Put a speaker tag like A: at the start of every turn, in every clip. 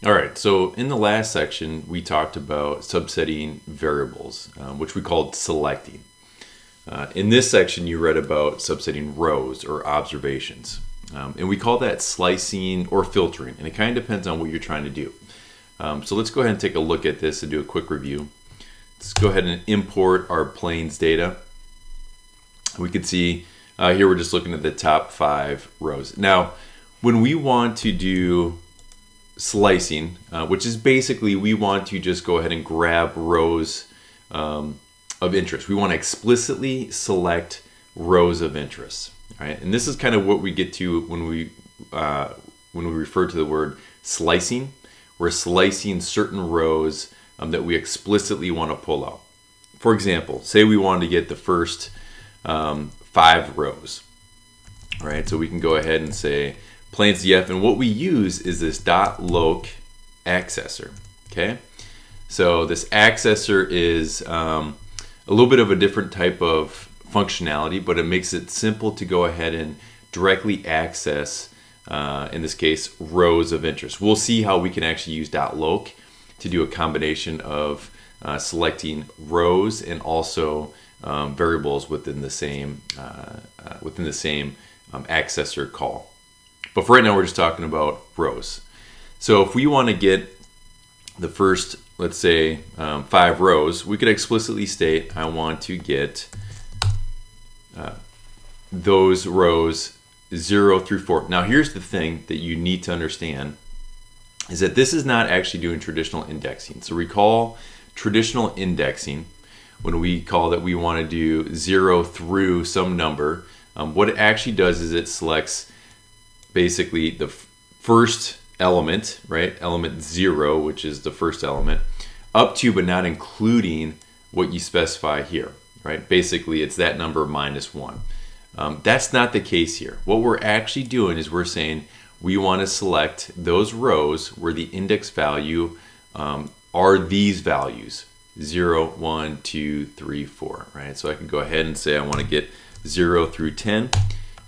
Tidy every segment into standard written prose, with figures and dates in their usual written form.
A: All right, so in the last section, we talked about subsetting variables, which we called selecting. In this section, you read about subsetting rows or observations. And we call that slicing or filtering, and it kind of depends on what you're trying to do. So let's go ahead and take a look at this and do a quick review. Let's go ahead and import our planes data. We can see here we're just looking at the top 5 rows. Now, when we want to do slicing, which is basically we want to just go ahead and grab rows of interest. We want to explicitly select rows of interest. All right, and this is kind of what we get to when we refer to the word slicing. We're slicing certain rows that we explicitly want to pull out. For example, say we wanted to get the first 5 rows. All right, so we can go ahead and say planes df, and what we use is this .loc accessor. Okay, so this accessor is a little bit of a different type of functionality, but it makes it simple to go ahead and directly access, in this case, rows of interest. We'll see how we can actually use .loc to do a combination of selecting rows and also variables within the same accessor call. But for right now, we're just talking about rows. So if we want to get the first, let's say, 5 rows, we could explicitly state, I want to get those rows 0 through 4. Now, here's the thing that you need to understand, is that this is not actually doing traditional indexing. So recall traditional indexing, when we call that we want to do 0 through some number, what it actually does is it selects basically the first element, right? Element 0, which is the first element, up to but not including what you specify here, right? Basically, it's that number minus 1. That's not the case here. What we're actually doing is we're saying we want to select those rows where the index value are these values, 0, 1, 2, 3, 4, right? So I can go ahead and say I want to get 0 through 10,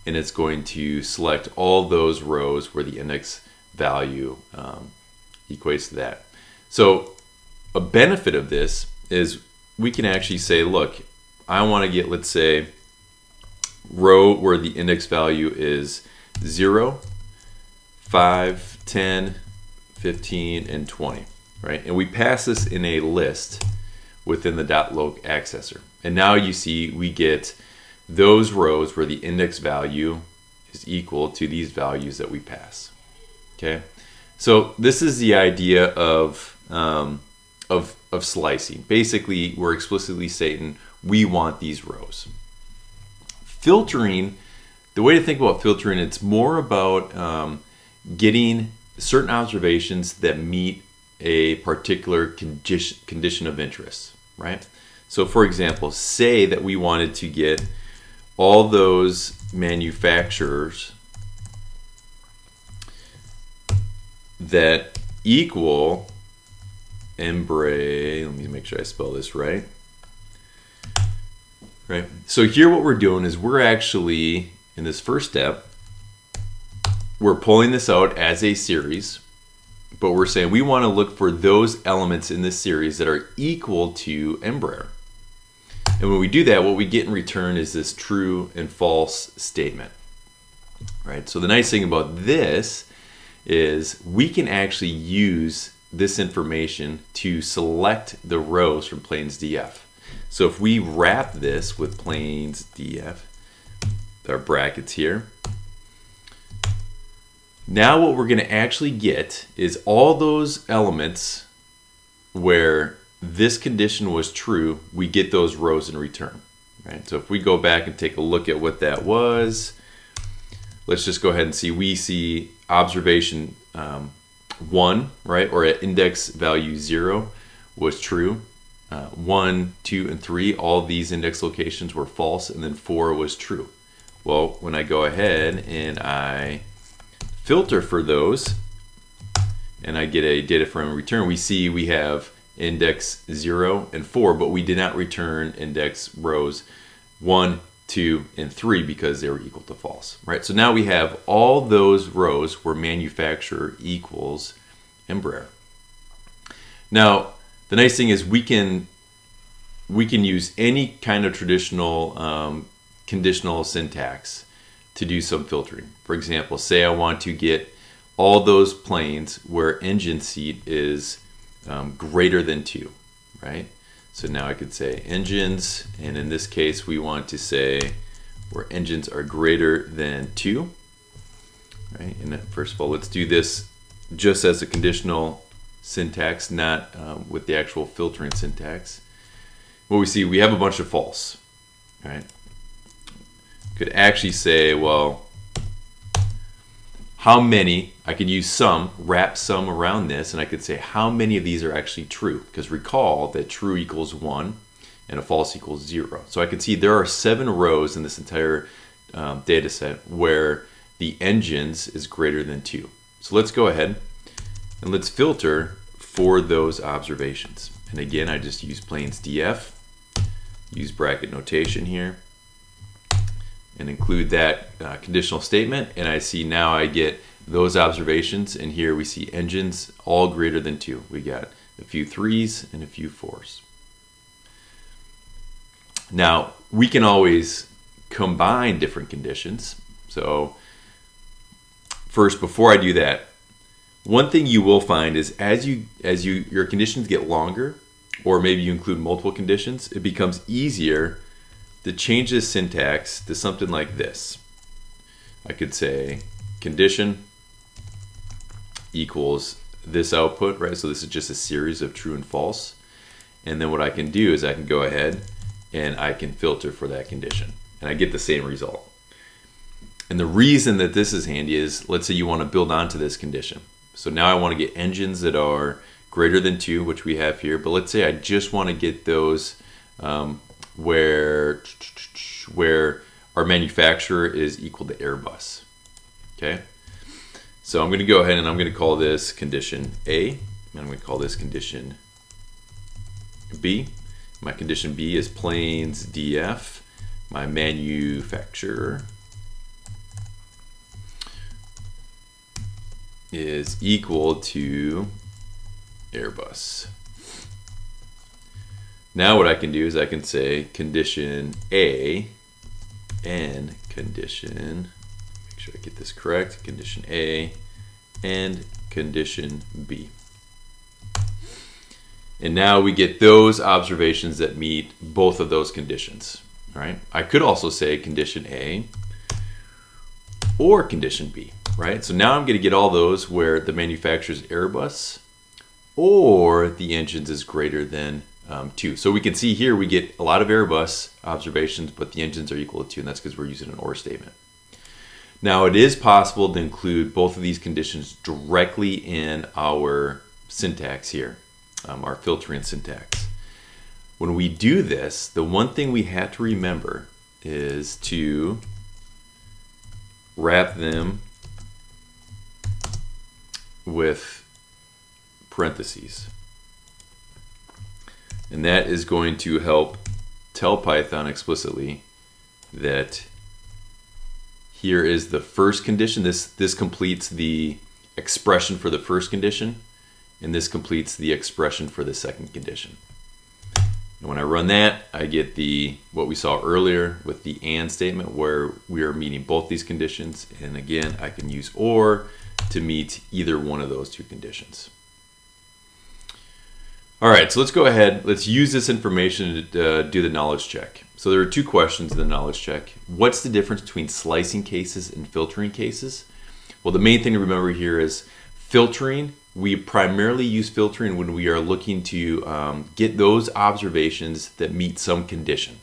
A: and it's going to select all those rows where the index value equates to that. So a benefit of this is we can actually say, look, I want to get, let's say, row where the index value is 0, 5, 10, 15, and 20, right? And we pass this in a list within the .loc accessor. And now you see we get those rows where the index value is equal to these values that we pass. Okay, so this is the idea of slicing. Basically, we're explicitly stating we want these rows. Filtering, the way to think about filtering, it's more about getting certain observations that meet a particular condition of interest, right? So for example, say that we wanted to get all those manufacturers that equal Embraer, let me make sure I spell this right. Right. So here what we're doing is we're actually, in this first step, we're pulling this out as a series, but we're saying we want to look for those elements in this series that are equal to Embraer. And when we do that, what we get in return is this true and false statement. Right? So the nice thing about this is we can actually use this information to select the rows from planes df. So if we wrap this with planes df, our brackets here, now what we're going to actually get is all those elements where this condition was true, we get those rows in return. Right? So if we go back and take a look at what that was, let's just go ahead and see. We see observation 1, right, or at index value 0 was true. 1, 2, and 3, all these index locations were false, and then 4 was true. Well, when I go ahead and I filter for those, and I get a DataFrame return, we see we have index 0 and 4, but we did not return index rows 1, 2, and 3 because they were equal to false, right? So now we have all those rows where manufacturer equals Embraer. Now, the nice thing is we can use any kind of traditional conditional syntax to do some filtering. For example, say I want to get all those planes where engine seat is greater than 2, right? So now I could say engines, and in this case we want to say where engines are greater than 2, right? And first of all, let's do this just as a conditional syntax, not with the actual filtering syntax. What we see, we have a bunch of false, right? Could actually say, well, how many, I could use sum, wrap sum around this, and I could say how many of these are actually true. Because recall that true equals 1 and a false equals 0. So I can see there are 7 rows in this entire data set where the engines is greater than 2. So let's go ahead and let's filter for those observations. And again, I just use planes df, use bracket notation here, and include that conditional statement, and I see now I get those observations, and here we see engines all greater than 2. We got a few 3s and a few 4s. Now we can always combine different conditions. So first, before I do that, one thing you will find is as your conditions get longer, or maybe you include multiple conditions, it becomes easier to change this syntax to something like this. I could say condition equals this output, right? So this is just a series of true and false. And then what I can do is I can go ahead and I can filter for that condition, and I get the same result. And the reason that this is handy is, let's say you want to build onto this condition. So now I want to get engines that are greater than 2, which we have here, but let's say I just want to get those where our manufacturer is equal to Airbus. Okay, so I'm going to go ahead and I'm going to call this condition A, and I'm going to call this condition B. My condition B is planes df, my manufacturer is equal to Airbus. Now what I can do is I can say condition A and condition, make sure I get this correct, condition A and condition B. And now we get those observations that meet both of those conditions. All right. I could also say condition A or condition B, right? So now I'm going to get all those where the manufacturer's Airbus or the engines is greater than 2. So we can see here we get a lot of Airbus observations, but the engines are equal to 2, and that's because we're using an or statement. Now it is possible to include both of these conditions directly in our syntax here, our filtering syntax. When we do this, the one thing we have to remember is to wrap them with parentheses. And that is going to help tell Python explicitly that here is the first condition. This completes the expression for the first condition, and this completes the expression for the second condition. And when I run that, I get what we saw earlier with the and statement, where we are meeting both these conditions. And again, I can use or to meet either one of those two conditions. All right, so let's go ahead. Let's use this information to do the knowledge check. So there are 2 questions in the knowledge check. What's the difference between slicing cases and filtering cases? Well, the main thing to remember here is filtering. We primarily use filtering when we are looking to get those observations that meet some condition,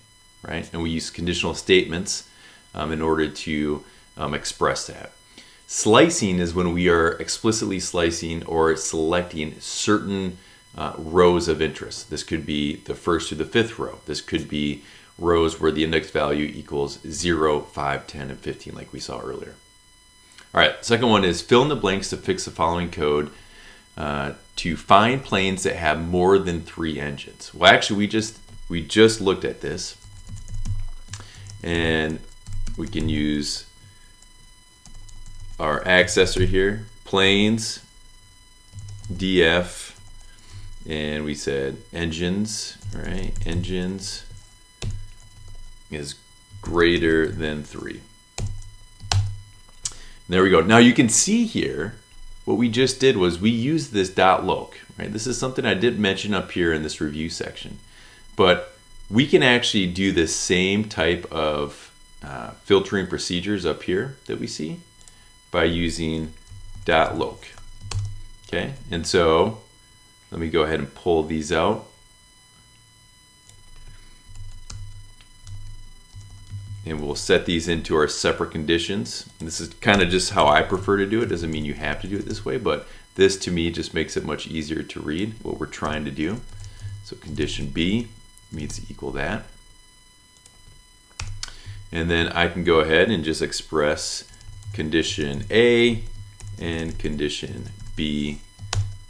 A: right? And we use conditional statements in order to express that. Slicing is when we are explicitly slicing or selecting certain rows of interest. This could be the first to the 5th row. This could be rows where the index value equals 0, 5, 10, and 15, like we saw earlier. All right, second one is fill in the blanks to fix the following code to find planes that have more than 3 engines. Well, actually, we just looked at this, and we can use our accessor here, planes df, and we said engines, right? Engines is greater than 3. There we go. Now you can see here, what we just did was we used this .loc, right? This is something I did mention up here in this review section, but we can actually do the same type of filtering procedures up here that we see by using .loc. Okay, and so let me go ahead and pull these out. And we'll set these into our separate conditions. And this is kind of just how I prefer to do it. Doesn't mean you have to do it this way, but this to me just makes it much easier to read what we're trying to do. So condition B needs to equal that. And then I can go ahead and just express condition A and condition B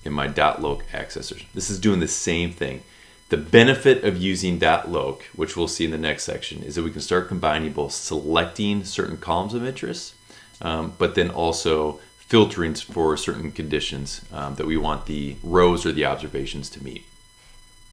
A: in my .loc accessors. This is doing the same thing. The benefit of using .loc, which we'll see in the next section, is that we can start combining both selecting certain columns of interest, but then also filtering for certain conditions that we want the rows or the observations to meet.